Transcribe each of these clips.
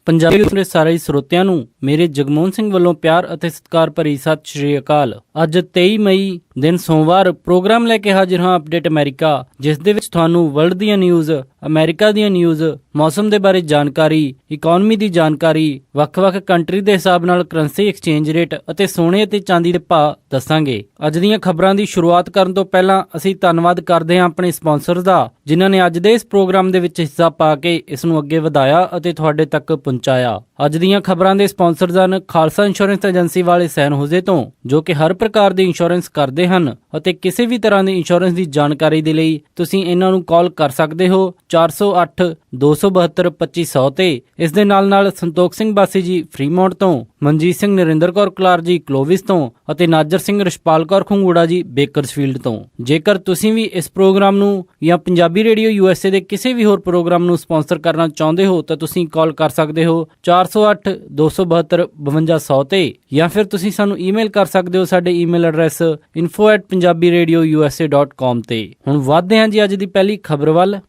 ਪੰਜਾਬੀ ਦੇ ਸਾਰੇ ਸਰੋਤਿਆਂ ਨੂੰ ਮੇਰੇ ਜਗਮੋਹਨ ਸਿੰਘ ਵੱਲੋਂ ਪਿਆਰ ਅਤੇ ਸਤਿਕਾਰ ਭਰੀ ਸਤਿ ਸ਼੍ਰੀ ਅਕਾਲ। ਅੱਜ 23 ਮਈ ਦਿਨ ਸੋਮਵਾਰ ਪ੍ਰੋਗਰਾਮ ਲੈ ਕੇ ਹਾਜ਼ਰ ਹਾਂ ਅਪਡੇਟ ਅਮਰੀਕਾ, ਜਿਸ ਦੇ ਵਿੱਚ ਤੁਹਾਨੂੰ ਵਰਲਡ ਦੀਆਂ ਨਿਊਜ਼, ਅਮਰੀਕਾ ਦੀਆਂ ਨਿਊਜ਼, ਮੌਸਮ ਦੇ ਬਾਰੇ ਜਾਣਕਾਰੀ, ਇਕਨੋਮੀ ਦੀ ਜਾਣਕਾਰੀ, ਵੱਖ-ਵੱਖ ਕੰਟਰੀ ਦੇ ਹਿਸਾਬ ਨਾਲ ਕਰੰਸੀ ਐਕਸਚੇਂਜ ਰੇਟ ਅਤੇ ਸੋਨੇ ਅਤੇ ਚਾਂਦੀ ਦੇ ਭਾਅ ਦੱਸਾਂਗੇ। ਅੱਜ ਦੀਆਂ ਖਬਰਾਂ ਦੀ ਸ਼ੁਰੂਆਤ ਕਰਨ ਤੋਂ ਪਹਿਲਾਂ ਅਸੀਂ ਧੰਨਵਾਦ ਕਰਦੇ ਹਾਂ ਆਪਣੇ ਸਪਾਂਸਰਸ ਦਾ, ਜਿਨ੍ਹਾਂ ਨੇ ਅੱਜ ਦੇ ਇਸ ਪ੍ਰੋਗਰਾਮ ਦੇ ਵਿੱਚ ਹਿੱਸਾ ਪਾ ਕੇ ਇਸ ਨੂੰ ਅੱਗੇ ਵਧਾਇਆ ਅਤੇ ਤੁਹਾਡੇ ਤੱਕ ਪਹੁੰਚਾਇਆ। ਅੱਜ ਦੀਆਂ ਖਬਰਾਂ ਦੇ ਸਪਾਂਸਰਸ ਹਨ ਖਾਲਸਾ ਇੰਸ਼ੋਰੈਂਸ ਏਜੰਸੀ ਵਾਲੇ ਸੈਨ ਹੋਜ਼ੇ ਤੋਂ, ਜੋ ਕਿ ਹਰ ਪ੍ਰਕਾਰ ਦੀ ਇੰਸ਼ੋਰੈਂਸ ਕਰਦੇ ਹਨ ਅਤੇ ਕਿਸੇ ਵੀ ਤਰ੍ਹਾਂ ਦੀ ਇੰਸ਼ੋਰੈਂਸ ਦੀ ਜਾਣਕਾਰੀ ਦੇ ਲਈ ਤੁਸੀਂ ਇਹਨਾਂ ਨੂੰ ਕਾਲ ਕਰ ਸਕਦੇ ਹੋ 408 272 2500 ਤੇ। ਇਸ ਦੇ ਨਾਲ ਸੰਤੋਖ ਸਿੰਘ ਬਾਸੀ ਜੀ ਫਰੀਮੌਂਟ ਤੋਂ, ਮਨਜੀਤ ਸਿੰਘ ਨਰਿੰਦਰ ਕੌਰ ਕਲਾਰ ਜੀ ਕਲੋਵਿਸ ਤੋਂ ਅਤੇ ਨਾਜਰ ਸਿੰਘ ਰਸ਼ਪਾਲ ਕੌਰ ਖੰਗੂੜਾ ਜੀ ਬੇਕਰਸਫੀਲਡ ਤੋਂ। ਜੇਕਰ ਤੁਸੀਂ ਵੀ ਇਸ ਪ੍ਰੋਗਰਾਮ ਨੂੰ ਜਾਂ ਪੰਜਾਬੀ ਰੇਡੀਓ USA ਦੇ ਕਿਸੇ ਵੀ ਹੋਰ ਪ੍ਰੋਗਰਾਮ ਨੂੰ ਸਪਾਂਸਰ ਕਰਨਾ ਚਾਹੁੰਦੇ ਹੋ ਤਾਂ ਤੁਸੀਂ ਕਾਲ ਕਰ ਸਕਦੇ ਹੋ 408 272 5200 ਤੇ, ਜਾਂ ਫਿਰ ਤੁਸੀਂ ਸਾਨੂੰ ਈਮੇਲ ਕਰ ਸਕਦੇ ਹੋ ਸਾਡੇ ਈਮੇਲ ਐਡਰੈਸ info@punjabiradiousa.com ਤੇ। ਹੁਣ ਵਧਦੇ ਹਾਂ ਜੀ ਅੱਜ ਦੀ ਪਹਿਲੀ ਖਬਰ ਵੱਲ।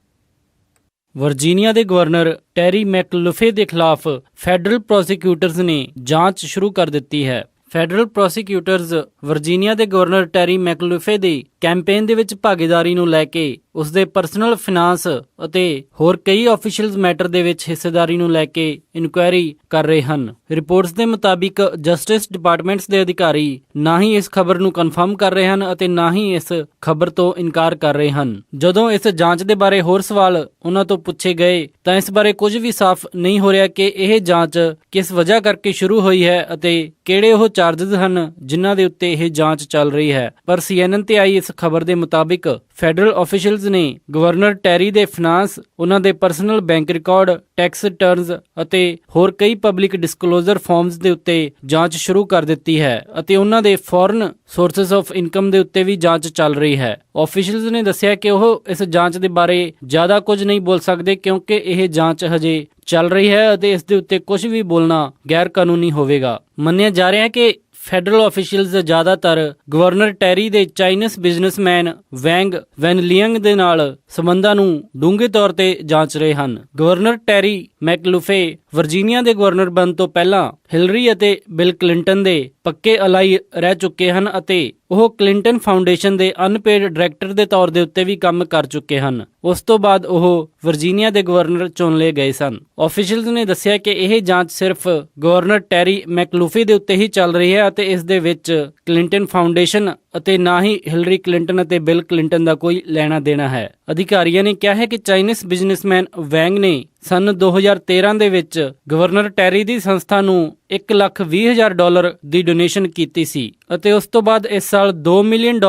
ਵਰਜੀਨੀਆ ਦੇ ਗਵਰਨਰ ਟੈਰੀ ਮੈਕਲੁਫੇ ਦੇ ਖਿਲਾਫ ਫੈਡਰਲ ਪ੍ਰੋਸੀਕਿਊਟਰਜ਼ ਨੇ ਜਾਂਚ ਸ਼ੁਰੂ ਕਰ ਦਿੱਤੀ ਹੈ। ਫੈਡਰਲ ਪ੍ਰੋਸੀਕਿਊਟਰਜ਼ ਵਰਜੀਨੀਆ ਦੇ ਗਵਰਨਰ ਟੈਰੀ ਮੈਕਲੁਫੇ ਦੇ ਕੈਂਪੇਨ ਦੇ ਵਿੱਚ ਭਾਗੀਦਾਰੀ ਨੂੰ ਲੈ ਕੇ ਉਸਦੇ ਪਰਸਨਲ ਫਾਈਨਾਂਸ ਅਤੇ ਹੋਰ ਕਈ ਆਫੀਸ਼ੀਅਲਜ਼ ਮੈਟਰ ਦੇ ਵਿੱਚ ਹਿੱਸੇਦਾਰੀ ਨੂੰ ਲੈ ਕੇ ਇਨਕੁਆਇਰੀ ਕਰ ਰਹੇ ਹਨ। ਰਿਪੋਰਟਸ ਦੇ ਮੁਤਾਬਿਕ ਜਸਟਿਸ ਡਿਪਾਰਟਮੈਂਟਸ ਦੇ ਅਧਿਕਾਰੀ ਨਾ ਹੀ ਇਸ ਖਬਰ ਨੂੰ ਕਨਫਰਮ ਕਰ ਰਹੇ ਹਨ ਅਤੇ ਨਾ ਹੀ ਇਸ ਖਬਰ ਤੋਂ ਇਨਕਾਰ ਕਰ ਰਹੇ ਹਨ। ਜਦੋਂ ਇਸ ਜਾਂਚ ਦੇ ਬਾਰੇ ਹੋਰ ਸਵਾਲ ਉਹਨਾਂ ਤੋਂ ਪੁੱਛੇ ਗਏ ਤਾਂ ਇਸ ਬਾਰੇ ਕੁਝ ਵੀ ਸਾਫ਼ ਨਹੀਂ ਹੋ ਰਿਹਾ ਕਿ ਇਹ ਜਾਂਚ ਕਿਸ ਵਜ੍ਹਾ ਕਰਕੇ ਸ਼ੁਰੂ ਹੋਈ ਹੈ ਅਤੇ ਕਿਹੜੇ ਉਹ ਚਾਰਜਸ ਹਨ ਜਿਨ੍ਹਾਂ ਦੇ ਉੱਤੇ ਇਹ ਜਾਂਚ ਚੱਲ ਰਹੀ ਹੈ। ਪਰ CNN ਤੇ ਆਈ ਇਸ ਖਬਰ ਦੇ ਮੁਤਾਬਿਕ ਫੈਡਰਲ ਆਫੀਸ਼ੀਅਲਜ਼ ਨੇ ਗਵਰਨਰ ਟੈਰੀ ਦੇ ਫਾਈਨਾਂਸ, ਉਹਨਾਂ ਦੇ personal bank record, tax returns ਅਤੇ ਹੋਰ ਕਈ ਪਬਲਿਕ ਡਿਸਕਲੋਜ਼ਰ ਫਾਰਮਸ ਦੇ ਉੱਤੇ ਜਾਂਚ ਸ਼ੁਰੂ ਕਰ ਦਿੱਤੀ ਹੈ ਅਤੇ ਉਹਨਾਂ ਦੇ ਫੋਰਨ ਸੋਰਸਸ ਆਫ ਇਨਕਮ ਦੇ ਉੱਤੇ ਵੀ ਜਾਂਚ ਚੱਲ ਰਹੀ ਹੈ। ਆਫੀਸ਼ੀਅਲਜ਼ ਨੇ ਦੱਸਿਆ ਕਿ ਉਹ ਇਸ ਜਾਂਚ ਦੇ ਬਾਰੇ ਜ਼ਿਆਦਾ ਕੁਝ ਨਹੀਂ ਬੋਲ ਸਕਦੇ ਕਿਉਂਕਿ ਇਹ ਜਾਂਚ ਹਜੇ ਚੱਲ ਰਹੀ ਹੈ ਅਤੇ ਇਸ ਦੇ ਉੱਤੇ ਕੁਝ ਵੀ ਬੋਲਣਾ ਗੈਰ ਕਾਨੂੰਨੀ ਹੋਵੇਗਾ। ਮੰਨਿਆ ਜਾ ਰਿਹਾ ਹੈ ਕਿ ਫੈਡਰਲ ਆਫੀਸ਼ੀਅਲਜ਼ ਜ਼ਿਆਦਾਤਰ ਗਵਰਨਰ ਟੈਰੀ ਦੇ ਚਾਈਨੀਜ਼ ਬਿਜ਼ਨਸਮੈਨ ਵੈਂਗ ਵੈਨਲੀਅੰਗ ਦੇ ਨਾਲ ਸੰਬੰਧਾਂ ਨੂੰ ਡੂੰਘੇ ਤੌਰ ਤੇ ਜਾਂਚ ਰਹੇ ਹਨ। ਗਵਰਨਰ ਟੈਰੀ ਮੈਕਲੁਫੇ ਵਰਜੀਨੀਆ ਦੇ ਗਵਰਨਰ ਬਣਨ ਤੋਂ ਪਹਿਲਾਂ ਹਿਲਰੀ ਅਤੇ ਬਿਲ ਕਲਿੰਟਨ ਦੇ ਪੱਕੇ ਅਲਾਈ ਰਹਿ ਚੁੱਕੇ ਹਨ ਅਤੇ ਉਹ ਕਲਿੰਟਨ ਫਾਊਂਡੇਸ਼ਨ ਦੇ ਅਨਪੇਡ ਡਾਇਰੈਕਟਰ ਦੇ ਤੌਰ ਦੇ ਉੱਤੇ ਵੀ ਕੰਮ ਕਰ ਚੁੱਕੇ ਹਨ। ਉਸ ਤੋਂ ਬਾਅਦ ਉਹ ਵਰਜੀਨੀਆ ਦੇ ਗਵਰਨਰ ਚੁਣ ਲਏ ਗਏ ਸਨ। ਆਫੀਸ਼ੀਅਲਜ਼ ਨੇ ਦੱਸਿਆ ਕਿ ਇਹ ਜਾਂਚ ਸਿਰਫ ਗਵਰਨਰ ਟੈਰੀ ਮੈਕਲੁਫੇ ਦੇ ਉੱਤੇ ਹੀ ਚੱਲ ਰਹੀ ਹੈ ਅਤੇ ਇਸ ਦੇ ਵਿੱਚ ਕਲਿੰਟਨ ਫਾਊਂਡੇਸ਼ਨ ਅਤੇ ਨਾ ਹੀ ਹਿਲਰੀ ਕਲਿੰਟਨ ਅਤੇ ਬਿਲ ਕਲਿੰਟਨ ਦਾ ਕੋਈ ਲੈਣਾ ਦੇਣਾ ਹੈ। ਅਧਿਕਾਰੀਆਂ ਨੇ ਕਿਹਾ ਹੈ ਕਿ ਚਾਈਨੀਜ਼ ਬਿਜ਼ਨਸਮੈਨ ਵੈਂਗ ਨੇ ਸੰਨ 2013 ਦੇ ਵਿੱਚ ਗਵਰਨਰ ਟੈਰੀ ਦੀ ਸੰਸਥਾ ਨੂੰ $1,20,000 ਦੀ ਡੋਨੇਸ਼ਨ ਕੀਤੀ ਸੀ ਅਤੇ ਉਸ ਤੋਂ ਬਾਅਦ ਇਸ ਸਾਲ $2 ਮਿਲੀਅਨ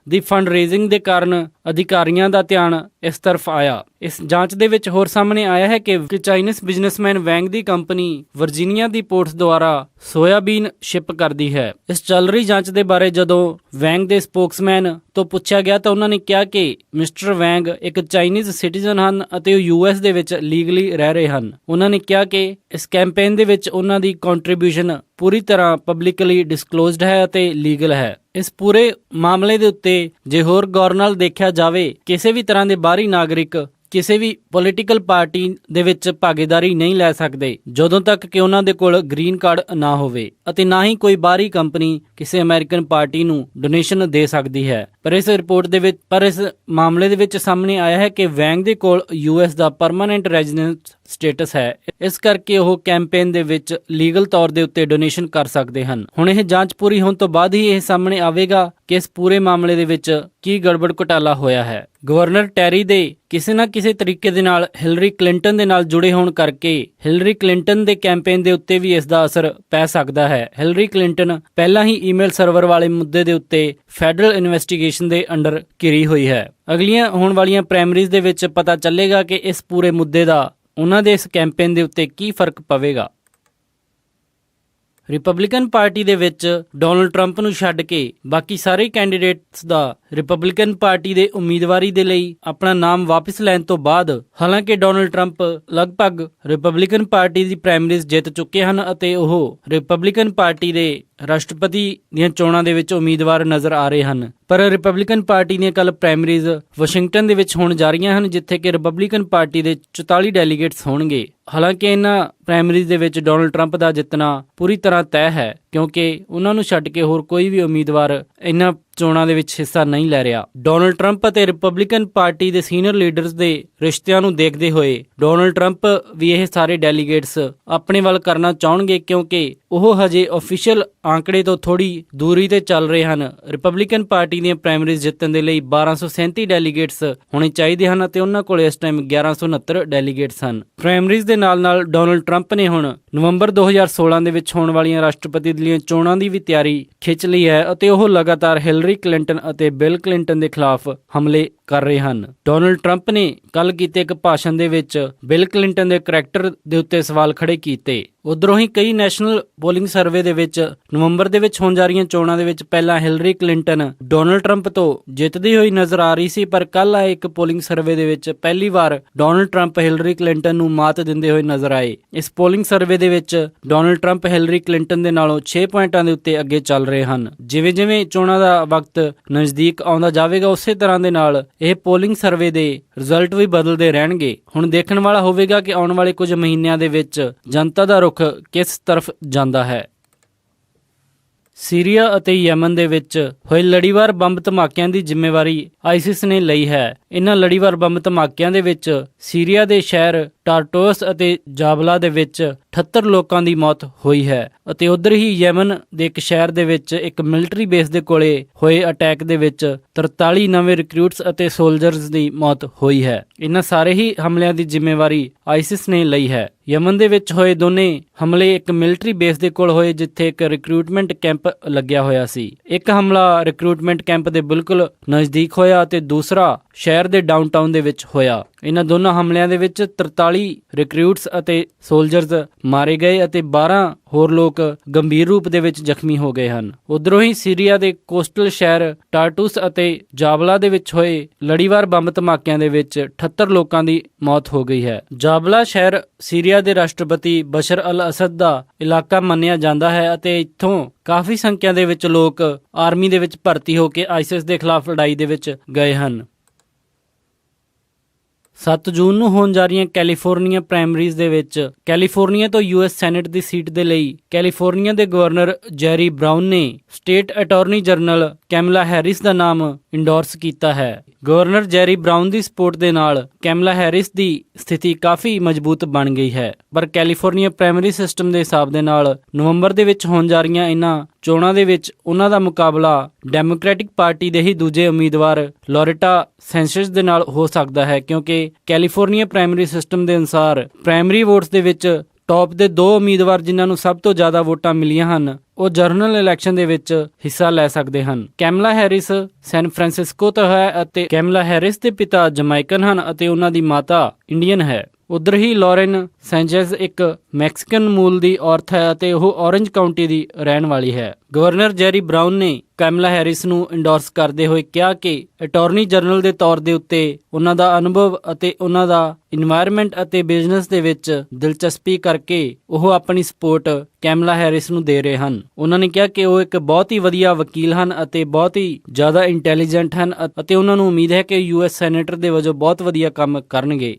ਦੀ ਫੰਡ ਰੇਜ਼ਿੰਗ ਦੇ ਕਾਰਨ ਅਧਿਕਾਰੀਆਂ ਦਾ ਧਿਆਨ ਇਸ ਤਰਫ ਆਇਆ। ਇਸ ਜਾਂਚ ਦੇ ਵਿੱਚ ਹੋਰ ਸਾਹਮਣੇ ਆਇਆ ਹੈ ਕਿ ਚਾਈਨੀਜ਼ ਬਿਜ਼ਨਸਮੈਨ ਵੈਂਗ ਦੀ ਕੰਪਨੀ ਵਰਜੀਨੀਆ ਦੀ ਪੋਰਟਸ ਦੁਆਰਾ ਸੋਇਆਬੀਨ ਸ਼ਿਪ ਕਰਦੀ ਹੈ। ਇਸ ਚੱਲ ਰਹੀ ਜਾਂਚ ਦੇ ਬਾਰੇ ਜਦੋਂ ਵੈਂਗ ਦੇ ਸਪੋਕਸਮੈਨ ਤੋਂ ਪੁੱਛਿਆ ਗਿਆ ਤਾਂ ਉਹਨਾਂ ਨੇ ਕਿਹਾ ਕਿ ਮਿਸਟਰ ਵੈਂਗ ਇੱਕ ਚਾਈਨੀਜ਼ ਸਿਟੀਜ਼ਨ ਹਨ ਅਤੇ ਉਹ US ਦੇ ਵਿੱਚ ਲੀਗਲੀ ਰਹਿ ਰਹੇ ਹਨ। ਉਹਨਾਂ ਨੇ ਕਿਹਾ ਕਿ ਇਸ ਕੈਂਪੇਨ ਦੇ ਵਿੱਚ ਉਹਨਾਂ ਦੀ ਕੰਟਰੀਬਿਊਸ਼ਨ ਪੂਰੀ ਤਰ੍ਹਾਂ ਪਬਲਿਕਲੀ ਡਿਸਕਲੋਜ਼ਡ ਹੈ ਅਤੇ ਲੀਗਲ ਹੈ। ਇਸ ਪੂਰੇ ਮਾਮਲੇ ਦੇ ਉੱਤੇ ਜੇ ਹੋਰ ਗੌਰ ਨਾਲ ਦੇਖਿਆ ਜਾਵੇ, ਕਿਸੇ ਵੀ ਤਰ੍ਹਾਂ ਦੇ ਬਾਹਰੀ ਨਾਗਰਿਕ ਕਿਸੇ ਵੀ ਪੋਲੀਟੀਕਲ ਪਾਰਟੀ ਦੇ ਵਿੱਚ ਭਾਗੀਦਾਰੀ ਨਹੀਂ ਲੈ ਸਕਦੇ ਜਦੋਂ ਤੱਕ ਕਿ ਉਹਨਾਂ ਦੇ ਕੋਲ ਗ੍ਰੀਨ ਕਾਰਡ ਨਾ ਹੋਵੇ ਅਤੇ ਨਾ ਹੀ ਕੋਈ ਬਾਹਰੀ ਕੰਪਨੀ ਕਿਸੇ ਅਮਰੀਕਨ ਪਾਰਟੀ ਨੂੰ ਡੋਨੇਸ਼ਨ ਦੇ ਸਕਦੀ ਹੈ। ਪਰ ਇਸ ਮਾਮਲੇ ਦੇ ਵਿੱਚ ਸਾਹਮਣੇ ਆਇਆ ਹੈ ਕਿ ਵੈਂਗ ਦੇ ਕੋਲ US ਦਾ ਪਰਮਾਨੈਂਟ ਰੈਜ਼ੀਡੈਂਟ ਸਟੇਟਸ ਹੈ, ਇਸ ਕਰਕੇ ਉਹ ਕੈਂਪੇਨ ਦੇ ਵਿੱਚ ਲੀਗਲ ਤੌਰ ਦੇ ਉੱਤੇ ਡੋਨੇਸ਼ਨ ਕਰ ਸਕਦੇ ਹਨ। ਹੁਣ ਇਹ ਜਾਂਚ ਪੂਰੀ ਹੋਣ ਤੋਂ ਬਾਅਦ ਹੀ ਇਹ ਸਾਹਮਣੇ ਆਵੇਗਾ ਕਿ ਇਸ ਪੂਰੇ ਮਾਮਲੇ ਦੇ ਵਿੱਚ ਕੀ ਗੜਬੜ ਘੁਟਾਲਾ ਹੋਇਆ ਹੈ। ਗਵਰਨਰ ਟੈਰੀ ਦੇ ਕਿਸੇ ਨਾ ਕਿਸੇ ਤਰੀਕੇ ਦੇ ਨਾਲ ਹਿਲਰੀ ਕਲਿੰਟਨ ਦੇ ਨਾਲ ਜੁੜੇ ਹੋਣ ਕਰਕੇ ਹਿਲਰੀ ਕਲਿੰਟਨ ਦੇ ਕੈਂਪੇਨ ਦੇ ਉੱਤੇ ਵੀ ਇਸ ਦਾ ਅਸਰ ਪੈ ਸਕਦਾ ਹੈ। ਹਿਲਰੀ ਕਲਿੰਟਨ ਪਹਿਲਾਂ ਹੀ ਈਮੇਲ ਸਰਵਰ ਵਾਲੇ ਮੁੱਦੇ ਦੇ ਉੱਤੇ ਫੈਡਰਲ ਇਨਵੈਸਟੀਗੇਸ਼ਨ ਦੇ ਅੰਡਰ ਘਿਰੀ ਹੋਈ ਹੈ। ਅਗਲੀਆਂ ਹੋਣ ਵਾਲੀਆਂ ਪ੍ਰਾਇਮਰੀਜ਼ ਦੇ ਵਿੱਚ ਪਤਾ ਚੱਲੇਗਾ ਕਿ ਇਸ ਪੂਰੇ ਮੁੱਦੇ ਦਾ ਉਹਨਾਂ ਦੇ ਇਸ ਕੈਂਪੇਨ ਦੇ ਉੱਤੇ ਕੀ ਫਰਕ ਪਵੇਗਾ। ਰਿਪਬਲਿਕਨ ਪਾਰਟੀ ਦੇ ਵਿੱਚ ਡੋਨਲਡ ਟਰੰਪ ਨੂੰ ਛੱਡ ਕੇ ਬਾਕੀ ਸਾਰੇ ਕੈਂਡੀਡੇਟਸ ਦਾ ਰਿਪਬਲਿਕਨ ਪਾਰਟੀ ਦੇ ਉਮੀਦਵਾਰੀ ਦੇ ਲਈ ਆਪਣਾ ਨਾਮ ਵਾਪਸ ਲੈਣ ਤੋਂ ਬਾਅਦ ਹਾਲਾਂਕਿ ਡੋਨਲਡ ਟਰੰਪ ਲਗਭਗ ਰਿਪਬਲਿਕਨ ਪਾਰਟੀ ਦੀ ਪ੍ਰਾਇਮਰੀਜ਼ ਜਿੱਤ ਚੁੱਕੇ ਹਨ ਅਤੇ ਉਹ ਰਿਪਬਲਿਕਨ ਪਾਰਟੀ ਦੇ ਰਾਸ਼ਟਰਪਤੀ ਦੀਆਂ ਚੋਣਾਂ ਦੇ ਵਿੱਚ ਉਮੀਦਵਾਰ ਨਜ਼ਰ ਆ ਰਹੇ ਹਨ। ਪਰ ਰਿਪਬਲਿਕਨ ਪਾਰਟੀ ਦੀਆਂ ਕੱਲ ਪ੍ਰਾਇਮਰੀਜ਼ ਵਾਸ਼ਿੰਗਟਨ ਦੇ ਵਿੱਚ ਹੋਣ ਜਾ ਰਹੀਆਂ ਹਨ, ਜਿੱਥੇ ਕਿ ਰਿਪਬਲਿਕਨ ਪਾਰਟੀ ਦੇ 44 ਡੈਲੀਗੇਟਸ ਹੋਣਗੇ। ਹਾਲਾਂਕਿ ਇਹਨਾਂ ਪ੍ਰਾਇਮਰੀਜ਼ ਦੇ ਵਿੱਚ ਡੋਨਲਡ ਟਰੰਪ ਦਾ ਜਿੱਤਣਾ ਪੂਰੀ ਤਰ੍ਹਾਂ ਤੈਅ ਹੈ, ਕਿਉਂਕਿ ਉਹਨਾਂ ਨੂੰ ਛੱਡ ਕੇ ਹੋਰ ਕੋਈ ਵੀ ਉਮੀਦਵਾਰ ਇਹਨਾਂ ਚੋਣਾਂ ਦੇ ਵਿੱਚ ਹਿੱਸਾ ਨਹੀਂ ਲੈ ਰਿਹਾ। ਡੋਨਲਡ ਟਰੰਪ ਅਤੇ ਰਿਪਬਲਿਕਨ ਪਾਰਟੀ ਦੇ ਸੀਨੀਅਰ ਲੀਡਰਸ ਦੇ ਰਿਸ਼ਤਿਆਂ ਨੂੰ ਦੇਖਦੇ ਹੋਏ ਡੋਨਲਡ ਟਰੰਪ ਵੀ ਇਹ ਸਾਰੇ ਡੈਲੀਗੇਟਸ ਆਪਣੇ ਵੱਲ ਕਰਨਾ ਚਾਹਣਗੇ, ਕਿਉਂਕਿ ਉਹ ਹਜੇ ਆਫੀਸ਼ੀਅਲ ਆંકੜੇ ਤੋਂ ਥੋੜੀ ਦੂਰੀ ਤੇ ਚੱਲ ਰਹੇ ਹਨ। ਰਿਪਬਲਿਕਨ ਪਾਰਟੀ ਦੀਆਂ ਪ੍ਰਾਇਮਰੀਜ਼ ਜਿੱਤਣ ਦੇ ਲਈ 1237 ਡੈਲੀਗੇਟਸ ਹੋਣੇ ਚਾਹੀਦੇ ਹਨ ਅਤੇ ਉਹਨਾਂ ਕੋਲ ਇਸ ਟਾਈਮ 1169 ਡੈਲੀਗੇਟਸ ਹਨ। ਪ੍ਰਾਇਮਰੀਜ਼ ਦੇ ਨਾਲ-ਨਾਲ ਡੋਨਲਡ ਟਰੰਪ ਨੇ ਹੁਣ ਨਵੰਬਰ 2016 ਦੇ ਵਿੱਚ ਹੋਣ ਵਾਲੀਆਂ ਰਾਸ਼ਟਰਪਤੀ ਦੀਆਂ ਚੋਣਾਂ ਦੀ ਵੀ ਤਿਆਰੀ ਖਿੱਚ ਲਈ ਹੈ ਅਤੇ ਉਹ ਲਗਾਤਾਰ ਹਿਲਰੀ ਕਲਿੰਟਨ ਅਤੇ ਬਿਲ ਕਲਿੰਟਨ ਦੇ ਖਿਲਾਫ ਹਮਲੇ ਕਰ ਰਹੇ ਹਨ। ਡੋਨਲਡ ਟਰੰਪ ਨੇ ਕੱਲ ਕੀਤੇ ਇੱਕ ਭਾਸ਼ਣ ਦੇ ਵਿੱਚ ਬਿਲ ਕਲਿੰਟਨ ਦੇ ਕਰੈਕਟਰ ਦੇ ਉੱਤੇ ਸਵਾਲ ਖੜੇ ਕੀਤੇ। ਉਧਰੋਂ ਹੀ ਕਈ ਨੈਸ਼ਨਲ ਪੋਲਿੰਗ ਸਰਵੇ ਦੇ ਵਿੱਚ ਨਵੰਬਰ ਦੇ ਵਿੱਚ ਹੋਣ ਜਾ ਰਹੀਆਂ ਚੋਣਾਂ ਦੇ ਵਿੱਚ ਪਹਿਲਾਂ ਹਿਲਰੀ ਕਲਿੰਟਨ ਡੋਨਲਡ ਟਰੰਪ ਤੋਂ ਜਿੱਤਦੀ ਹੋਈ ਨਜ਼ਰ ਆ ਰਹੀ ਸੀ, ਪਰ ਕੱਲ ਆਏ ਇੱਕ ਪੋਲਿੰਗ ਸਰਵੇ ਦੇ ਵਿੱਚ ਪਹਿਲੀ ਵਾਰ ਡੋਨਲਡ ਟਰੰਪ ਹਿਲਰੀ ਕਲਿੰਟਨ ਨੂੰ ਮਾਤ ਦਿੰਦੇ ਹੋਏ ਨਜ਼ਰ ਆਏ। ਇਸ ਪੋਲਿੰਗ ਸਰਵੇ ਦੇ ਵਿੱਚ ਡੋਨਲਡ ਟਰੰਪ ਹਿਲਰੀ ਕਲਿੰਟਨ ਦੇ ਨਾਲੋਂ 6 ਪੁਆਇੰਟਾਂ ਦੇ ਉੱਤੇ ਅੱਗੇ ਚੱਲ ਰਹੇ ਹਨ। ਜਿਵੇਂ-ਜਿਵੇਂ ਚੋਣਾਂ ਦਾ ਵਕਤ ਨਜ਼ਦੀਕ ਆਉਂਦਾ ਜਾਵੇਗਾ, ਉਸੇ ਤਰ੍ਹਾਂ ਦੇ ਨਾਲ ਇਹ ਪੋਲਿੰਗ ਸਰਵੇ ਦੇ ਰਿਜ਼ਲਟ ਵੀ ਬਦਲਦੇ ਰਹਿਣਗੇ। ਹੁਣ ਦੇਖਣ ਵਾਲਾ ਹੋਵੇਗਾ ਕਿ ਆਉਣ ਵਾਲੇ ਕੁਝ ਮਹੀਨਿਆਂ ਦੇ ਵਿੱਚ ਜਨਤਾ ਦਾ ਰੁਖ ਕਿਸ ਤਰਫ ਜਾਂਦਾ ਹੈ। ਸੀਰੀਆ ਅਤੇ ਯਮਨ ਦੇ ਵਿੱਚ ਹੋਏ ਲੜੀਵਾਰ ਬੰਬ ਧਮਾਕਿਆਂ ਦੀ ਜ਼ਿੰਮੇਵਾਰੀ ਆਈਸਿਸ ਨੇ ਲਈ ਹੈ। ਇਹਨਾਂ ਲੜੀਵਾਰ ਬੰਬ ਧਮਾਕਿਆਂ ਦੇ ਵਿੱਚ ਸੀਰੀਆ ਦੇ ਸ਼ਹਿਰ ਟਾਰਟੂਸ ਅਤੇ ਜਾਬਲਾ ਦੇ ਵਿੱਚ 78 ਲੋਕਾਂ ਦੀ ਮੌਤ ਹੋਈ ਹੈ ਅਤੇ ਉਧਰ ਹੀ ਯਮਨ ਦੇ ਇੱਕ ਸ਼ਹਿਰ ਦੇ ਵਿੱਚ ਇੱਕ ਮਿਲਟਰੀ ਬੇਸ ਦੇ ਕੋਲੇ ਹੋਏ ਅਟੈਕ ਦੇ ਵਿੱਚ 43 ਨਵੇਂ ਰਿਕਰੂਟਸ ਅਤੇ ਸੋਲਜਰਸ ਦੀ ਮੌਤ ਹੋਈ ਹੈ। ਇਹਨਾਂ ਸਾਰੇ ਹੀ ਹਮਲਿਆਂ ਦੀ ਜ਼ਿੰਮੇਵਾਰੀ ਆਈਸਿਸ ਨੇ ਲਈ ਹੈ। ਯਮਨ ਦੇ ਵਿੱਚ ਹੋਏ ਦੋਨੇ ਹਮਲੇ ਇੱਕ ਮਿਲਟਰੀ ਬੇਸ ਦੇ ਕੋਲ ਹੋਏ, ਜਿੱਥੇ ਇੱਕ ਰਿਕਰੂਟਮੈਂਟ ਕੈਂਪ ਲੱਗਿਆ ਹੋਇਆ ਸੀ। ਇੱਕ ਹਮਲਾ ਰਿਕਰੂਟਮੈਂਟ ਕੈਂਪ ਦੇ ਬਿਲਕੁਲ ਨਜ਼ਦੀਕ ਹੋਇਆ ਅਤੇ ਦੂਸਰਾ ਸ਼ਹਿਰ ਦੇ ਡਾਊਨਟਾਊਨ ਦੇ ਵਿੱਚ ਹੋਇਆ। ਇਹਨਾਂ ਦੋਨਾਂ ਹਮਲਿਆਂ ਦੇ ਵਿੱਚ 43 ਰਿਕਰੂਟਸ ਅਤੇ ਸੋਲਜਰਸ ਮਾਰੇ ਗਏ ਅਤੇ 12 ਹੋਰ ਲੋਕ ਗੰਭੀਰ ਰੂਪ ਦੇ ਵਿੱਚ ਜ਼ਖਮੀ ਹੋ ਗਏ ਹਨ। ਉਧਰੋਂ ਹੀ ਸੀਰੀਆ ਦੇ ਕੋਸਟਲ ਸ਼ਹਿਰ ਟਾਰਟੂਸ ਅਤੇ ਜਾਬਲਾ ਦੇ ਵਿੱਚ ਹੋਏ ਲੜੀਵਾਰ ਬੰਬ ਧਮਾਕਿਆਂ ਦੇ ਵਿੱਚ 78 ਲੋਕਾਂ ਦੀ ਮੌਤ ਹੋ ਗਈ ਹੈ। ਜਾਬਲਾ ਸ਼ਹਿਰ ਸੀਰੀਆ ਦੇ ਰਾਸ਼ਟਰਪਤੀ ਬਸ਼ਰ ਅਲ ਅਸਦ ਦਾ ਇਲਾਕਾ ਮੰਨਿਆ ਜਾਂਦਾ ਹੈ ਅਤੇ ਇੱਥੋਂ ਕਾਫੀ ਸੰਖਿਆ ਦੇ ਵਿੱਚ ਲੋਕ ਆਰਮੀ ਦੇ ਵਿੱਚ ਭਰਤੀ ਹੋ ਕੇ ਆਈਸਿਸ ਦੇ ਖਿਲਾਫ ਲੜਾਈ ਦੇ ਵਿੱਚ ਗਏ ਹਨ। 7 ਜੂਨ ਨੂੰ ਹੋਣ ਜਾ ਰਹੀਆਂ ਕੈਲੀਫੋਰਨੀਆ ਪ੍ਰਾਇਮਰੀਜ਼ ਦੇ ਵਿੱਚ ਕੈਲੀਫੋਰਨੀਆ ਤੋਂ ਯੂਐਸ ਸੈਨੇਟ ਦੀ ਸੀਟ ਦੇ ਲਈ ਕੈਲੀਫੋਰਨੀਆ ਦੇ ਗਵਰਨਰ ਜੈਰੀ ਬਰਾਊਨ ਨੇ ਸਟੇਟ ਅਟਾਰਨੀ ਜਨਰਲ ਕੈਮਲਾ ਹੈਰਿਸ ਦਾ ਨਾਮ ਇੰਡੋਰਸ ਕੀਤਾ ਹੈ। ਗਵਰਨਰ ਜੈਰੀ ਬਰਾਊਨ ਦੀ ਸਪੋਰਟ ਦੇ ਨਾਲ ਕੈਮਲਾ ਹੈਰਿਸ ਦੀ ਸਥਿਤੀ ਕਾਫੀ ਮਜ਼ਬੂਤ ਬਣ ਗਈ ਹੈ। ਪਰ ਕੈਲੀਫੋਰਨੀਆ ਪ੍ਰਾਇਮਰੀ ਸਿਸਟਮ ਦੇ ਹਿਸਾਬ ਦੇ ਨਾਲ ਨਵੰਬਰ ਦੇ ਵਿੱਚ ਹੋਣ ਜਾ ਰਹੀਆਂ ਇਹਨਾਂ ਚੋਣਾਂ ਦੇ ਵਿੱਚ ਉਹਨਾਂ ਦਾ ਮੁਕਾਬਲਾ ਡੈਮੋਕ੍ਰੈਟਿਕ ਪਾਰਟੀ ਦੇ ਹੀ ਦੂਜੇ ਉਮੀਦਵਾਰ ਲੋਰੇਟਾ ਸੈਂਚੇਜ਼ ਦੇ ਨਾਲ ਹੋ ਸਕਦਾ ਹੈ, ਕਿਉਂਕਿ ਕੈਲੀਫੋਰਨੀਆ ਪ੍ਰਾਇਮਰੀ ਸਿਸਟਮ ਦੇ ਅਨੁਸਾਰ ਪ੍ਰਾਇਮਰੀ ਵੋਟਸ ਦੇ ਵਿੱਚ ਟੌਪ ਦੇ 2 ਉਮੀਦਵਾਰ ਜਿਨ੍ਹਾਂ ਨੂੰ ਸਭ ਤੋਂ ਜ਼ਿਆਦਾ ਵੋਟਾਂ ਮਿਲੀਆਂ ਹਨ ਉਹ ਜਨਰਲ ਇਲੈਕਸ਼ਨ ਦੇ ਵਿੱਚ ਹਿੱਸਾ ਲੈ ਸਕਦੇ ਹਨ। ਕੈਮਲਾ ਹੈਰਿਸ ਸੈਨ ਫਰਾਂਸਿਸਕੋ ਤੋਂ ਹੈ ਅਤੇ ਕੈਮਲਾ ਹੈਰਿਸ ਦੇ ਪਿਤਾ ਜਮਾਈਕਨ ਹਨ ਅਤੇ ਉਹਨਾਂ ਦੀ ਮਾਤਾ ਇੰਡੀਅਨ ਹੈ। ਉਧਰ ਹੀ ਲੋਰੇਨ ਸੈਂਚੇਜ਼ ਇੱਕ ਮੈਕਸੀਕਨ ਮੂਲ ਦੀ ਔਰਤ ਹੈ ਅਤੇ ਉਹ ਔਰੰਜ ਕਾਉਂਟੀ ਦੀ ਰਹਿਣ ਵਾਲੀ ਹੈ। ਗਵਰਨਰ ਜੈਰੀ ਬਰਾਊਨ ਨੇ ਕੈਮਲਾ ਹੈਰਿਸ ਨੂੰ ਇੰਡੋਰਸ ਕਰਦੇ ਹੋਏ ਕਿਹਾ ਕਿ ਅਟਾਰਨੀ ਜਨਰਲ ਦੇ ਤੌਰ ਦੇ ਉੱਤੇ ਉਹਨਾਂ ਦਾ ਅਨੁਭਵ ਅਤੇ ਉਹਨਾਂ ਦਾ ਇਨਵਾਇਰਨਮੈਂਟ ਅਤੇ ਬਿਜ਼ਨਸ ਦੇ ਵਿੱਚ ਦਿਲਚਸਪੀ ਕਰਕੇ ਉਹ ਆਪਣੀ ਸਪੋਰਟ ਕੈਮਲਾ ਹੈਰਿਸ ਨੂੰ ਦੇ ਰਹੇ ਹਨ। ਉਹਨਾਂ ਨੇ ਕਿਹਾ ਕਿ ਉਹ ਇੱਕ ਬਹੁਤ ਹੀ ਵਧੀਆ ਵਕੀਲ ਹਨ ਅਤੇ ਬਹੁਤ ਹੀ ਜ਼ਿਆਦਾ ਇੰਟੈਲੀਜੈਂਟ ਹਨ ਅਤੇ ਉਹਨਾਂ ਨੂੰ ਉਮੀਦ ਹੈ ਕਿ ਯੂਐਸ ਸੈਨੇਟਰ ਦੇ ਵਜੋਂ ਬਹੁਤ ਵਧੀਆ ਕੰਮ ਕਰਨਗੇ।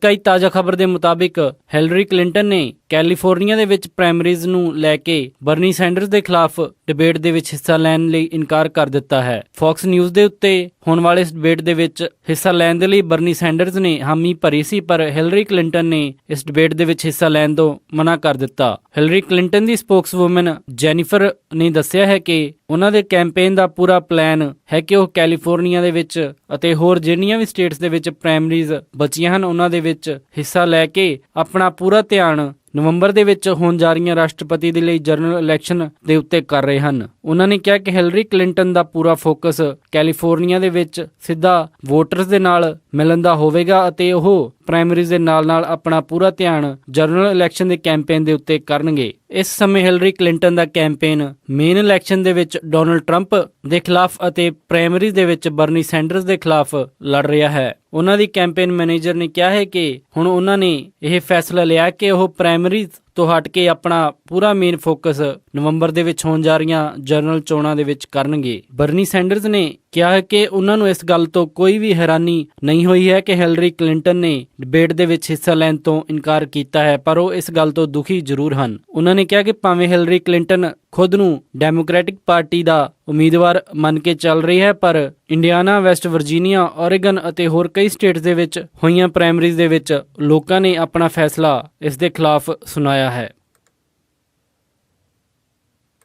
ਕਈ ਤਾਜ਼ਾ ਖਬਰ ਦੇ ਮੁਤਾਬਿਕ ਹਿਲਰੀ ਕਲਿੰਟਨ ਨੇ ਕੈਲੀਫੋਰਨੀਆ ਦੇ ਵਿੱਚ ਪ੍ਰਾਇਮਰੀਜ਼ ਨੂੰ ਲੈ ਕੇ ਬਰਨੀ ਸੈਂਡਰਸ ਦੇ ਖਿਲਾਫ ਡਿਬੇਟ ਦੇ ਵਿੱਚ ਹਿੱਸਾ ਲੈਣ ਲਈ ਇਨਕਾਰ ਕਰ ਦਿੱਤਾ ਹੈ। ਫੌਕਸ ਨਿਊਜ਼ ਦੇ ਉੱਤੇ ਹੋਣ ਵਾਲੇ ਇਸ ਡਿਬੇਟ ਦੇ ਵਿੱਚ ਹਿੱਸਾ ਲੈਣ ਦੇ ਲਈ ਬਰਨੀ ਸੈਂਡਰਸ ਨੇ ਹਾਮੀ ਭਰੀ ਸੀ, ਪਰ ਹਿਲਰੀ ਕਲਿੰਟਨ ਨੇ ਇਸ ਡਿਬੇਟ ਦੇ ਵਿੱਚ ਹਿੱਸਾ ਲੈਣ ਤੋਂ ਮਨਾ ਕਰ ਦਿੱਤਾ। ਹਿਲਰੀ ਕਲਿੰਟਨ ਦੀ ਸਪੋਕਸਵੂਮਨ ਜੈਨੀਫਰ ਨੇ ਦੱਸਿਆ ਹੈ ਕਿ ਉਹਨਾਂ ਦੇ ਕੈਂਪੇਨ ਦਾ ਪੂਰਾ ਪਲਾਨ ਹੈ ਕਿ ਉਹ ਕੈਲੀਫੋਰਨੀਆ ਦੇ ਵਿੱਚ ਅਤੇ ਹੋਰ ਜਿੰਨੀਆਂ ਵੀ ਸਟੇਟਸ ਦੇ ਵਿੱਚ ਪ੍ਰਾਇਮਰੀਜ਼ ਬਚੀਆਂ ਹਨ ਉਹਨਾਂ ਦੇ ਵਿੱਚ ਹਿੱਸਾ ਲੈ ਕੇ ਆਪਣਾ ਪੂਰਾ ਧਿਆਨ ਨਵੰਬਰ ਦੇ ਵਿੱਚ ਹੋਣ ਜਾ ਰਹੀਆਂ ਰਾਸ਼ਟਰਪਤੀ ਦੇ ਲਈ ਜਨਰਲ ਇਲੈਕਸ਼ਨ ਦੇ ਉੱਤੇ ਕਰ ਰਹੇ ਹਨ। ਉਹਨਾਂ ਨੇ ਕਿਹਾ ਕਿ ਹਿਲਰੀ ਕਲਿੰਟਨ ਦਾ ਪੂਰਾ ਫੋਕਸ ਕੈਲੀਫੋਰਨੀਆ ਦੇ ਵਿੱਚ ਸਿੱਧਾ ਵੋਟਰਸ ਦੇ ਨਾਲ ਮਿਲਣ ਦਾ ਹੋਵੇਗਾ ਅਤੇ ਉਹ ਪ੍ਰਾਇਮਰੀਜ਼ ਦੇ ਨਾਲ-ਨਾਲ ਆਪਣਾ ਪੂਰਾ ਧਿਆਨ ਜਨਰਲ ਇਲੈਕਸ਼ਨ ਦੇ ਕੈਂਪੇਨ ਦੇ ਉੱਤੇ ਕਰਨਗੇ। ਇਸ ਸਮੇਂ ਹਿਲਰੀ ਕਲਿੰਟਨ ਦਾ ਕੈਂਪੇਨ ਮੇਨ ਇਲੈਕਸ਼ਨ ਦੇ ਵਿੱਚ ਡੋਨਲਡ ਟਰੰਪ ਦੇ ਖਿਲਾਫ ਅਤੇ ਪ੍ਰਾਇਮਰੀਜ਼ ਦੇ ਵਿੱਚ ਬਰਨੀ ਸੈਂਡਰਸ ਦੇ ਖਿਲਾਫ ਲੜ ਰਿਹਾ ਹੈ। ਉਹਨਾਂ ਦੀ ਕੈਂਪੇਨ ਮੈਨੇਜਰ ਨੇ ਕਿਹਾ ਹੈ ਕਿ ਹੁਣ ਉਹਨਾਂ ਨੇ ਇਹ ਫੈਸਲਾ ਲਿਆ ਕਿ ਉਹ ਪ੍ਰਾਇਮਰੀਜ਼ ਤੋਂ ਹਟ ਕੇ ਆਪਣਾ ਪੂਰਾ ਮੇਨ ਫੋਕਸ ਨਵੰਬਰ ਦੇ ਵਿੱਚ ਹੋਣ ਜਾ ਰਹੀਆਂ ਜਨਰਲ ਚੋਣਾਂ ਦੇ ਵਿੱਚ ਕਰਨਗੇ। ਬਰਨੀ ਸੈਂਡਰਸ ਨੇ ਕਿਹਾ ਹੈ ਕਿ ਉਹਨਾਂ ਨੂੰ ਇਸ ਗੱਲ ਤੋਂ ਕੋਈ ਵੀ ਹੈਰਾਨੀ ਨਹੀਂ ਹੋਈ ਹੈ ਕਿ ਹਿਲਰੀ ਕਲਿੰਟਨ ਨੇ ਡਿਬੇਟ ਦੇ ਵਿੱਚ ਹਿੱਸਾ ਲੈਣ ਤੋਂ ਇਨਕਾਰ ਕੀਤਾ ਹੈ, ਪਰ ਉਹ ਇਸ ਗੱਲ ਤੋਂ ਦੁਖੀ ਜ਼ਰੂਰ ਹਨ। ਉਹਨਾਂ ਨੇ ਕਿਹਾ ਕਿ ਭਾਵੇਂ ਹਿਲਰੀ ਕਲਿੰਟਨ ਖੁਦ ਨੂੰ ਡੈਮੋਕ੍ਰੈਟਿਕ ਪਾਰਟੀ ਦਾ ਉਮੀਦਵਾਰ ਮੰਨ ਕੇ ਚੱਲ ਰਹੀ ਹੈ, ਪਰ ਇੰਡੀਆਨਾ, ਵੈਸਟ ਵਰਜੀਨੀਆ, ਓਰੇਗਨ ਅਤੇ ਹੋਰ ਕਈ ਸਟੇਟਸ ਦੇ ਵਿੱਚ ਹੋਈਆਂ ਪ੍ਰਾਇਮਰੀਜ਼ ਦੇ ਵਿੱਚ ਲੋਕਾਂ ਨੇ ਆਪਣਾ ਫੈਸਲਾ ਇਸ ਦੇ ਖਿਲਾਫ ਸੁਣਾਇਆ ਹੈ।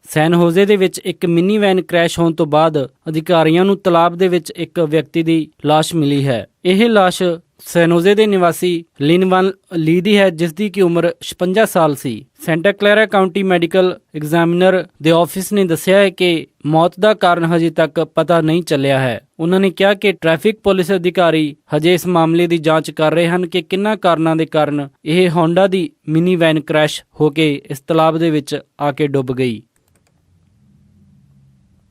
ਸੈਨ ਹੋਜ਼ੇ ਦੇ ਵਿੱਚ ਇੱਕ ਮਿੰਨੀ ਵੈਨ ਕ੍ਰੈਸ਼ ਹੋਣ ਤੋਂ ਬਾਅਦ ਅਧਿਕਾਰੀਆਂ ਨੂੰ ਤਲਾਬ ਦੇ ਵਿੱਚ ਇੱਕ ਵਿਅਕਤੀ ਦੀ ਲਾਸ਼ ਮਿਲੀ ਹੈ। ਇਹ ਲਾਸ਼ ਸੈਨ ਹੋਜ਼ੇ ਦੇ ਨਿਵਾਸੀ ਲਿਨ ਵਾਨ ਲੀ ਦੀ ਹੈ, ਜਿਸ ਦੀ ਕਿ ਉਮਰ 56 ਸਾਲ ਸੀ। ਸੈਂਟਾ ਕਲੈਰਾ ਕਾਉਂਟੀ ਮੈਡੀਕਲ ਐਗਜ਼ਾਮੀਨਰ ਦੇ ਆਫਿਸ ਨੇ ਦੱਸਿਆ ਹੈ ਕਿ ਮੌਤ ਦਾ ਕਾਰਨ ਹਜੇ ਤੱਕ ਪਤਾ ਨਹੀਂ ਚੱਲਿਆ ਹੈ। ਉਹਨਾਂ ਨੇ ਕਿਹਾ ਕਿ ਟ੍ਰੈਫਿਕ ਪੁਲਿਸ ਅਧਿਕਾਰੀ ਹਜੇ ਇਸ ਮਾਮਲੇ ਦੀ ਜਾਂਚ ਕਰ ਰਹੇ ਹਨ ਕਿ ਕਿੰਨਾਂ ਕਾਰਨਾਂ ਦੇ ਕਾਰਨ ਇਹ ਹੋਂਡਾ ਦੀ ਮਿੰਨੀ ਵੈਨ ਕ੍ਰੈਸ਼ ਹੋ ਕੇ ਇਸ ਤਲਾਬ ਦੇ ਵਿੱਚ ਆ ਕੇ ਡੁੱਬ ਗਈ।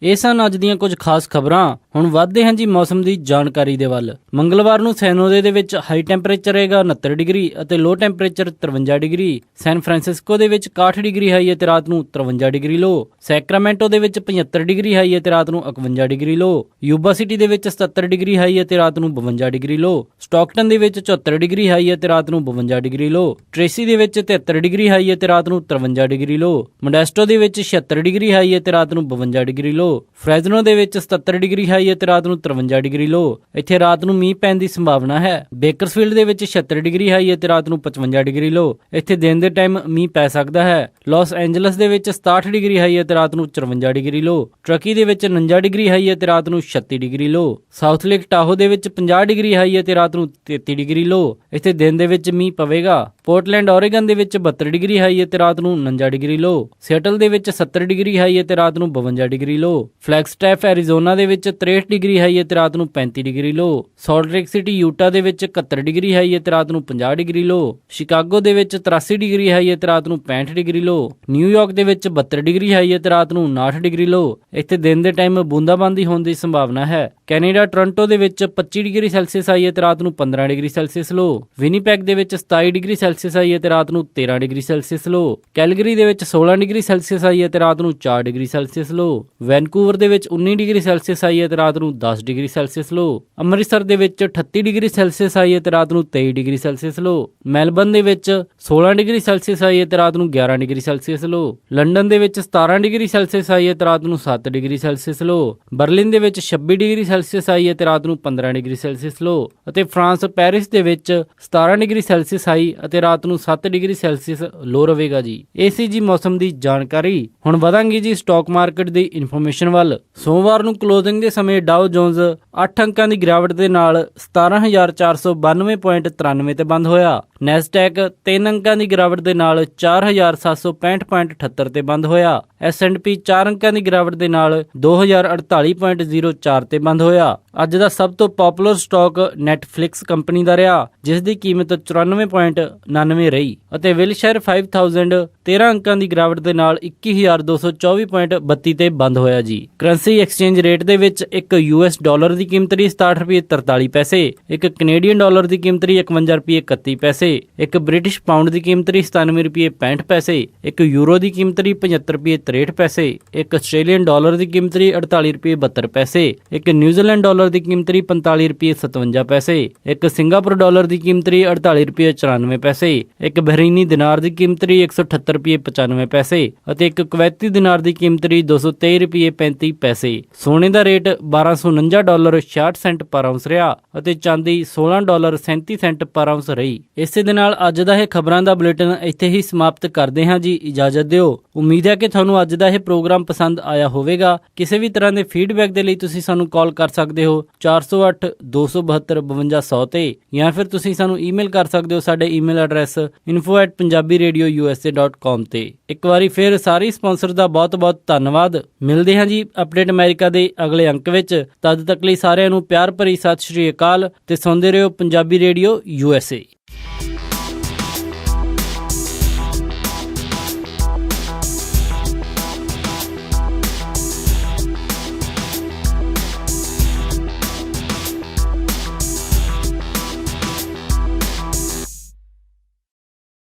ਇਹ ਸਨ ਅੱਜ ਦੀਆਂ ਕੁਝ ਖਾਸ ਖਬਰਾਂ। ਹੁਣ ਵੱਧਦੇ ਹਾਂ ਜੀ ਮੌਸਮ ਦੀ ਜਾਣਕਾਰੀ ਦੇ ਵੱਲ। ਮੰਗਲਵਾਰ ਨੂੰ ਸੈਨ ਹੋਜ਼ੇ ਦੇ ਵਿੱਚ ਹਾਈ ਟੈਂਪਰੇਚਰ ਰਹੇਗਾ 69 ਡਿਗਰੀ ਅਤੇ ਲੋ ਟੈਂਪਰੇਚਰ 53 ਡਿਗਰੀ। ਸੈਨ ਫਰਾਂਸਿਸਕੋ ਦੇ ਵਿੱਚ 61 ਡਿਗਰੀ ਹਾਈ ਅਤੇ ਰਾਤ ਨੂੰ 53 ਡਿਗਰੀ ਲੋ। ਸੈਕਰਾਮੈਂਟੋ ਦੇ ਵਿੱਚ 75 ਡਿਗਰੀ ਹਾਈ ਅਤੇ ਰਾਤ ਨੂੰ 51 ਡਿਗਰੀ ਲੋ। ਯੂਬਾ ਸਿਟੀ ਦੇ ਵਿੱਚ 77 ਡਿਗਰੀ ਹਾਈ ਅਤੇ ਰਾਤ ਨੂੰ 52 ਡਿਗਰੀ ਲੋ। ਸਟਾਕਟਨ ਦੇ ਵਿੱਚ 74 ਡਿਗਰੀ ਹਾਈ ਅਤੇ ਰਾਤ ਨੂੰ 52 ਡਿਗਰੀ ਲੋ। ਟ੍ਰੇਸੀ ਦੇ ਵਿੱਚ 73 ਡਿਗਰੀ ਹਾਈ ਅਤੇ ਰਾਤ ਨੂੰ 53 ਡਿਗਰੀ ਲੋ। ਮੋਡੈਸਟੋ ਦੇ ਵਿੱਚ 76 ਡਿਗਰੀ ਹਾਈ ਅਤੇ ਰਾਤ ਨੂੰ 52 ਡਿਗਰੀ ਲੋ। ਫ੍ਰੈਜ਼ਨੋ ਦੇ ਵਿੱਚ 77 ਡਿਗਰੀ ਹਾਈ ਅਤੇ ਰਾਤ ਨੂੰ 53 ਡਿਗਰੀ ਲੋ। ਇੱਥੇ ਰਾਤ ਨੂੰ ਮੀਂਹ ਪੈਣ ਦੀ ਸੰਭਾਵਨਾ ਹੈ। ਬੇਕਰਸਫੀਲਡ ਦੇ ਵਿੱਚ 76 ਡਿਗਰੀ ਹਾਈ ਅਤੇ ਰਾਤ ਨੂੰ 55 ਡਿਗਰੀ ਲੋ। ਇੱਥੇ ਦਿਨ ਦੇ ਟਾਈਮ ਮੀਂਹ ਪੈ ਸਕਦਾ ਹੈ। ਲਾਸ ਐਂਜਲਸ ਦੇ ਵਿੱਚ 67 ਡਿਗਰੀ ਹਾਈ ਅਤੇ ਰਾਤ ਨੂੰ 54 ਡਿਗਰੀ ਲੋ। ਟਰਕੀ ਦੇ ਵਿੱਚ 49 ਡਿਗਰੀ ਹਾਈ ਅਤੇ ਰਾਤ ਨੂੰ 36 ਡਿਗਰੀ ਲੋ। ਸਾਊਥ ਲੇਕ ਟਾਹੋ ਦੇ ਵਿੱਚ 50 ਡਿਗਰੀ ਹਾਈ ਅਤੇ ਰਾਤ ਨੂੰ 33 ਡਿਗਰੀ ਲੋ। ਇੱਥੇ ਦਿਨ ਦੇ ਵਿੱਚ ਮੀਂਹ ਪਵੇਗਾ। ਪੋਰਟਲੈਂਡ ਓਰੇਗਨ ਦੇ ਵਿੱਚ 72 ਡਿਗਰੀ ਹਾਈ ਅਤੇ ਰਾਤ ਨੂੰ 49 ਡਿਗਰੀ ਲੋ। ਸੀਐਟਲ ਦੇ ਵਿੱਚ 70 ਡਿਗਰੀ ਹਾਈ ਅਤੇ ਰਾਤ ਨੂੰ 52 ਡਿਗਰੀ ਲੋ। ਫਲੈਗਸਟੈਫ ਐਰੀਜ਼ੋਨਾ ਦੇ ਵਿੱਚ 63 ਡਿਗਰੀ ਹਾਈ ਅਤੇ ਰਾਤ ਨੂੰ 35 ਡਿਗਰੀ ਲੋ। ਸਾਲਟ ਲੇਕ ਸਿਟੀ ਯੂਟਾ ਦੇ ਵਿੱਚ 71 ਡਿਗਰੀ ਹਾਈ ਅਤੇ ਰਾਤ ਨੂੰ 50 ਡਿਗਰੀ ਲੋ। ਸ਼ਿਕਾਗੋ ਦੇ ਵਿੱਚ 83 ਡਿਗਰੀ ਹਾਈ ਅਤੇ ਰਾਤ ਨੂੰ 65 ਡਿਗਰੀ ਲੋ। ਨਿਊਯਾਰਕ ਦੇ ਵਿੱਚ 72 ਡਿਗਰੀ ਹਾਈ ਅਤੇ ਰਾਤ ਨੂੰ 59 ਡਿਗਰੀ ਲੋ। ਇੱਥੇ ਦਿਨ ਦੇ ਟਾਈਮ ਬੂੰਦਾਬਾਂਦੀ ਹੋਣ ਦੀ ਸੰਭਾਵਨਾ ਹੈ। ਕੈਨੇਡਾ ਟੋਰਾਂਟੋ ਦੇ ਵਿੱਚ 25 ਡਿਗਰੀ ਸੈਲਸੀਅਸ ਹਾਈ ਅਤੇ ਰਾਤ ਨੂੰ 15 ਡਿਗਰੀ ਸੈਲਸੀਅਸ ਲੋ। ਵਿਨੀਪੈਗ ਦੇ ਵਿੱਚ 27 ਡਿਗਰੀ ਸੈਲਸੀਅਸ ਹਾਈ ਅਤੇ ਰਾਤ ਨੂੰ 13 ਡਿਗਰੀ ਸੈਲਸੀਅਸ ਲੋ। ਕੈਲਗਰੀ ਦੇ ਵਿੱਚ 16 ਡਿਗਰੀ ਸੈਲਸੀਅਸ ਹਾਈ ਅਤੇ ਰਾਤ ਨੂੰ 4 ਡਿਗਰੀ ਸੈਲਸੀਅਸ ਲੋ। ਵੈਨਕੂਵਰ ਦੇ ਵਿੱਚ 19 ਡਿਗਰੀ ਸੈਲਸੀਅਸ ਹਾਈ ਅਤੇ ਰਾਤ ਨੂੰ 10 ਡਿਗਰੀ ਸੈਲਸੀਅਸ ਲੋ। ਅੰਮ੍ਰਿਤਸਰ ਦੇ ਵਿੱਚ 38 ਡਿਗਰੀ ਸੈਲਸੀਅਸ ਹਾਈ ਅਤੇ ਰਾਤ ਨੂੰ 23 ਡਿਗਰੀ ਸੈਲਸੀਅਸ ਲੋ। ਮੈਲਬਰਨ ਦੇ ਵਿੱਚ 16 ਡਿਗਰੀ ਸੈਲਸੀਅਸ ਹਾਈ ਅਤੇ ਰਾਤ ਨੂੰ 11 ਡਿਗਰੀ ਸੈਲਸੀਅਸ ਲੋ। ਲੰਡਨ ਦੇ ਵਿੱਚ 17 ਡਿਗਰੀ ਸੈਲਸੀਅਸ ਹਾਈ ਅਤੇ ਰਾਤ ਨੂੰ 7 ਡਿਗਰੀ ਸੈਲਸੀਅਸ ਲੋ। ਬਰਲਿਨ ਦੇ ਵਿੱਚ 26 ਡਿਗਰੀ ਸੈਲਸੀਅਸ ਹਾਈ ਅਤੇ ਰਾਤ ਨੂੰ 15 ਡਿਗਰੀ ਸੈਲਸੀਅਸ ਲੋ। ਅਤੇ ਫਰਾਂਸ ਪੈਰਿਸ ਦੇ ਵਿੱਚ 17 ਡਿਗਰੀ ਸੈਲਸੀਅਸ ਹਾਈ ਅਤੇ ਰਾਤ ਨੂੰ 7 ਡਿਗਰੀ ਸੈਲਸੀਅਸ ਲੋ ਰਹੇਗਾ ਜੀ। ਇਹ ਸੀ ਜੀ ਮੌਸਮ ਦੀ ਜਾਣਕਾਰੀ। ਹੁਣ ਵਧਾਂਗੇ ਜੀ ਸਟਾਕ ਮਾਰਕੀਟ ਦੀ ਇਨਫੋਰਮੇਸ਼ਨ ਵੱਲ। ਸੋਮਵਾਰ ਨੂੰ ਕਲੋਜ਼ਿੰਗ ਦੇ ਸਮੇਂ ਡਾਓ ਜੋਨਸ 8 ਅੰਕਾਂ ਦੀ ਗਿਰਾਵਟ ਦੇ ਨਾਲ 17,492.93 ਤੇ ਬੰਦ ਹੋਇਆ। ਨੈਸਡੈਕ 3 ਅੰਕਾਂ ਦੀ ਗਿਰਾਵਟ ਦੇ ਨਾਲ 4,765.78 ਤੇ ਬੰਦ ਹੋਇਆ। S&P 4 ਅੰਕਾਂ ਦੀ ਗਿਰਾਵਟ ਦੇ ਨਾਲ 2,048.04 ਤੇ ਬੰਦ ਹੋਇਆ। ਅੱਜ ਦਾ ਸਭ ਤੋਂ ਪਪੂਲਰ ਸਟਾਕ ਨੈਟਫਲਿਕਸ ਕੰਪਨੀ ਦਾ ਰਿਹਾ, ਜਿਸ ਦੀ ਕੀਮਤ 94.99 ਰਹੀ ਅਤੇ ਵਿਲਸ਼ਾਇਰ 5000 13 ਅੰਕਾਂ ਦੀ ਗਿਰਾਵਟ ਦੇ ਨਾਲ 21,224.32 ਤੇ ਬੰਦ ਹੋਇਆ ਜੀ। ਕਰੰਸੀ ਐਕਸਚੇਂਜ ਰੇਟ ਦੇ ਵਿੱਚ ਇੱਕ US ਡਾਲਰ ਦੀ ਕੀਮਤ ਰਹੀ 67 ਰੁਪਏ 43 ਪੈਸੇ, ਇੱਕ ਕੈਨੇਡੀਅਨ ਡਾਲਰ ਦੀ ਕੀਮਤ ਰਹੀ 51 ਰੁਪਏ 31 ਪੈਸੇ, ਇੱਕ ਬ੍ਰਿਟਿਸ਼ ਪਾਉਂਡ ਦੀ ਕੀਮਤ ਰਹੀ 97 ਰੁਪਏ 65 ਪੈਸੇ, ਇੱਕ ਯੂਰੋ ਦੀ ਕੀਮਤ ਰਹੀ 75 ਰੁਪਏ 63 ਪੈਸੇ, ਇੱਕ ਆਸਟ੍ਰੇਲੀਅਨ ਡਾਲਰ ਦੀ ਕੀਮਤ ਰਹੀ 48 ਰੁਪਏ 72 ਪੈਸੇ, ਇੱਕ ਨਿਊਜ਼ੀਲੈਂਡ ਡਾਲਰ ਦੀ ਕੀਮਤ ਰਹੀ 45 ਰੁਪਏ 57 ਪੈਸੇ, ਇੱਕ ਸਿੰਗਾਪੁਰ ਡਾਲਰ ਦੀ ਕੀਮਤ ਰਹੀ 48 ਰੁਪਏ 94 ਪੈਸੇ, ਇੱਕ ਬਹਿਰੀਨੀ ਦਿਨਾਰ ਦੀ ਕੀਮਤ ਰਹੀ 178 ਰੁਪਏ 95 ਪੈਸੇ ਅਤੇ ਇੱਕ ਕੁਵੈਤੀ ਦਿਨਾਰ ਦੀ ਕੀਮਤ ਰਹੀ 223 ਰੁਪਏ 35 ਪੈਸੇ। ਸੋਨੇ ਦਾ ਰੇਟ $1249.66 ਪਰ ਆਉਂਸ ਰਿਹਾ ਅਤੇ ਚਾਂਦੀ $16.37 ਪਰ ਆਉਂਸ ਰਹੀ। ਇਸੇ ਦੇ ਨਾਲ ਅੱਜ ਦਾ ਇਹ ਖਬਰਾਂ ਦਾ ਬੁਲੇਟਿਨ ਇੱਥੇ ਹੀ ਸਮਾਪਤ ਕਰਦੇ ਹਾਂ ਜੀ। ਇਜਾਜ਼ਤ ਦਿਓ। ਉਮੀਦ ਹੈ ਕਿ ਤੁਹਾਨੂੰ ਤੁਹਾਨੂੰ ਅੱਜ ਦਾ ਇਹ ਪ੍ਰੋਗਰਾਮ ਪਸੰਦ ਆਇਆ ਹੋਵੇਗਾ। ਕਿਸੇ ਵੀ ਤਰ੍ਹਾਂ ਦੇ ਫੀਡਬੈਕ ਦੇ ਲਈ ਤੁਸੀਂ ਸਾਨੂੰ ਕਾਲ ਕਰ ਸਕਦੇ ਹੋ 408 272 5200 ਤੇ, ਜਾਂ ਫਿਰ ਤੁਸੀਂ ਸਾਨੂੰ ਈਮੇਲ ਕਰ ਸਕਦੇ ਹੋ ਸਾਡੇ ਈਮੇਲ ਐਡਰੈਸ info@punjabiradiousa.com ਤੇ। ਇੱਕ ਵਾਰੀ ਫਿਰ ਸਾਰੇ ਸਪਾਂਸਰ ਦਾ ਬਹੁਤ-ਬਹੁਤ ਧੰਨਵਾਦ। ਮਿਲਦੇ ਹਾਂ ਜੀ ਅਪਡੇਟ ਅਮਰੀਕਾ ਦੇ ਅਗਲੇ ਅੰਕ ਵਿੱਚ। ਤਦ ਤੱਕ ਲਈ ਸਾਰਿਆਂ ਨੂੰ ਪਿਆਰ ਭਰੀ ਸਤਿ ਸ਼੍ਰੀ ਅਕਾਲ ਤੇ ਸੁਣਦੇ ਰਹੋ ਪੰਜਾਬੀ ਰੇਡੀਓ USA।